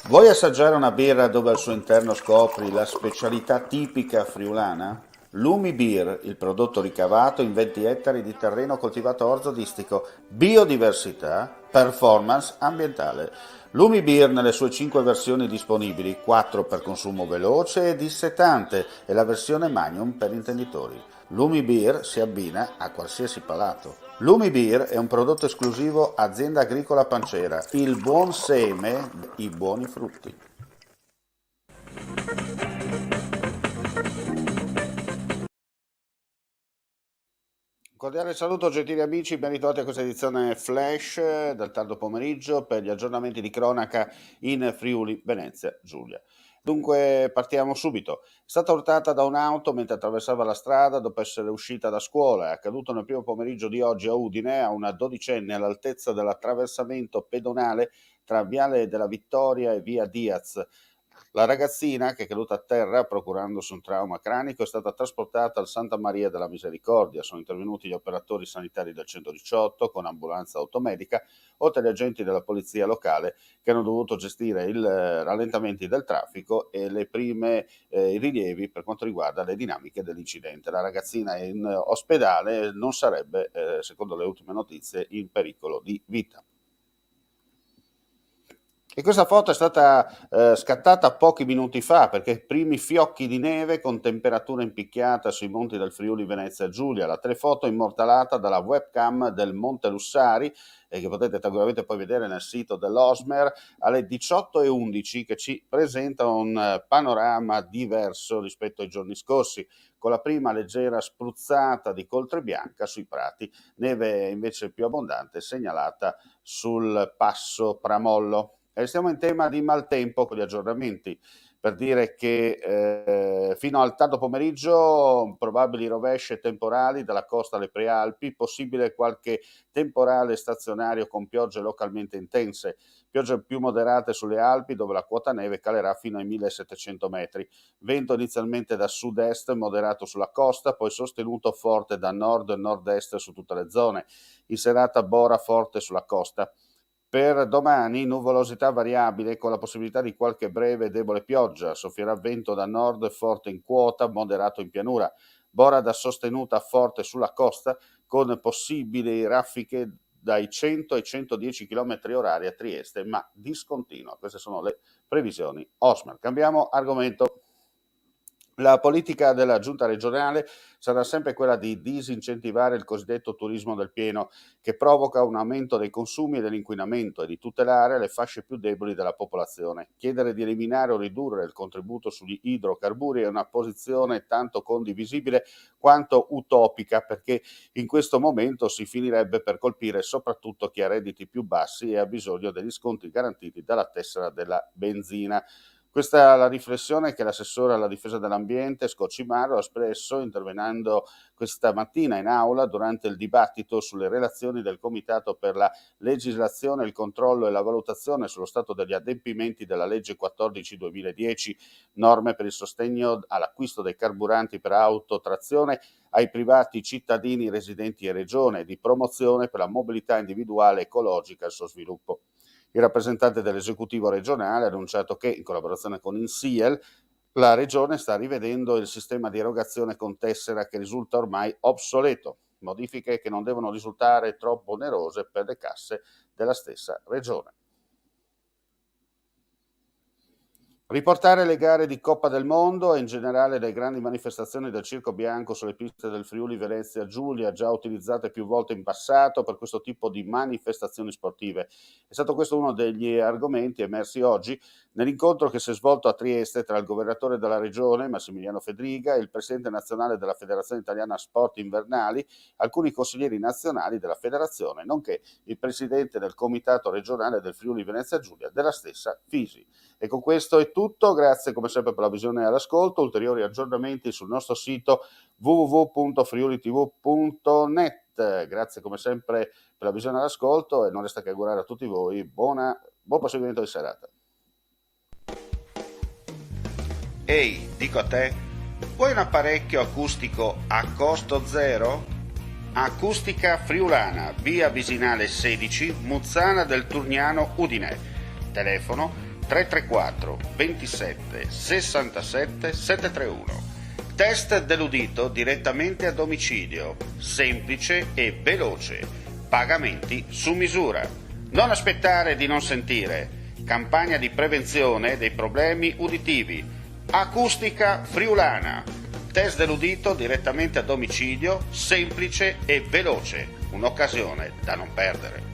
Vuoi assaggiare una birra dove al suo interno scopri la specialità tipica friulana? Lumi Beer, il prodotto ricavato in 20 ettari di terreno coltivato orzodistico, biodiversità, performance ambientale. Lumi Beer nelle sue 5 versioni disponibili, 4 per consumo veloce e dissetante e la versione Magnum per intenditori. Lumi Beer si abbina a qualsiasi palato. Lumi Beer è un prodotto esclusivo Azienda Agricola Pancera, il buon seme, i buoni frutti. Cordiale saluto gentili amici, ben ritrovati a questa edizione flash del tardo pomeriggio per gli aggiornamenti di cronaca in Friuli, Venezia, Giulia. Dunque partiamo subito. È stata urtata da un'auto mentre attraversava la strada dopo essere uscita da scuola. È accaduto nel primo pomeriggio di oggi a Udine a una dodicenne all'altezza dell'attraversamento pedonale tra Viale della Vittoria e Via Diaz. La ragazzina, che è caduta a terra procurandosi un trauma cranico, è stata trasportata al Santa Maria della Misericordia. Sono intervenuti gli operatori sanitari del 118 con ambulanza automedica, oltre agli agenti della polizia locale che hanno dovuto gestire i rallentamenti del traffico e i rilievi per quanto riguarda le dinamiche dell'incidente. La ragazzina è in ospedale e non sarebbe, secondo le ultime notizie, in pericolo di vita. E questa foto è stata scattata pochi minuti fa perché primi fiocchi di neve con temperatura impicchiata sui monti del Friuli Venezia Giulia. La telefoto immortalata dalla webcam del Monte Lussari che potete tranquillamente poi vedere nel sito dell'Osmer alle 18:11 che ci presenta un panorama diverso rispetto ai giorni scorsi, con la prima leggera spruzzata di coltre bianca sui prati, neve invece più abbondante segnalata sul passo Pramollo. E stiamo in tema di maltempo con gli aggiornamenti, per dire che fino al tardo pomeriggio probabili rovesce temporali dalla costa alle prealpi, possibile qualche temporale stazionario con piogge localmente intense, piogge più moderate sulle Alpi dove la quota neve calerà fino ai 1700 metri, vento inizialmente da sud-est moderato sulla costa, poi sostenuto forte da nord e nord-est su tutte le zone, in serata bora forte sulla costa. Per domani nuvolosità variabile con la possibilità di qualche breve e debole pioggia, soffierà vento da nord forte in quota, moderato in pianura, bora da sostenuta forte sulla costa con possibili raffiche dai 100 ai 110 km orari a Trieste, ma discontinua. Queste sono le previsioni Osmer. Cambiamo argomento. La politica della giunta regionale sarà sempre quella di disincentivare il cosiddetto turismo del pieno, che provoca un aumento dei consumi e dell'inquinamento, e di tutelare le fasce più deboli della popolazione. Chiedere di eliminare o ridurre il contributo sugli idrocarburi è una posizione tanto condivisibile quanto utopica, perché in questo momento si finirebbe per colpire soprattutto chi ha redditi più bassi e ha bisogno degli sconti garantiti dalla tessera della benzina. Questa è la riflessione che l'assessore alla difesa dell'ambiente Scocimaro ha espresso intervenendo questa mattina in aula durante il dibattito sulle relazioni del Comitato per la legislazione, il controllo e la valutazione sullo stato degli adempimenti della legge 14/2010, norme per il sostegno all'acquisto dei carburanti per autotrazione ai privati cittadini residenti in regione, di promozione per la mobilità individuale ecologica e il suo sviluppo. Il rappresentante dell'esecutivo regionale ha annunciato che, in collaborazione con INSIEL, la regione sta rivedendo il sistema di erogazione con tessera che risulta ormai obsoleto, modifiche che non devono risultare troppo onerose per le casse della stessa regione. Riportare le gare di Coppa del Mondo e in generale le grandi manifestazioni del Circo Bianco sulle piste del Friuli Venezia Giulia, già utilizzate più volte in passato per questo tipo di manifestazioni sportive. È stato questo uno degli argomenti emersi oggi nell'incontro che si è svolto a Trieste tra il governatore della regione, Massimiliano Fedriga, e il presidente nazionale della Federazione Italiana Sport Invernali, alcuni consiglieri nazionali della federazione, nonché il presidente del comitato regionale del Friuli Venezia Giulia della stessa FISI. E con questo è tutto, grazie come sempre per la visione e l'ascolto, ulteriori aggiornamenti sul nostro sito www.friulitv.net. Grazie come sempre per la visione e l'ascolto e non resta che augurare a tutti voi buon proseguimento di serata. Ehi, dico a te, vuoi un apparecchio acustico a costo zero? Acustica Friulana, via Visinale 16, Muzzana del Turniano, Udine. Telefono 334 27 67 731. Test dell'udito direttamente a domicilio, semplice e veloce, pagamenti su misura. Non aspettare di non sentire. Campagna di prevenzione dei problemi uditivi. Acustica friulana. Test dell'udito direttamente a domicilio, semplice e veloce. Un'occasione da non perdere.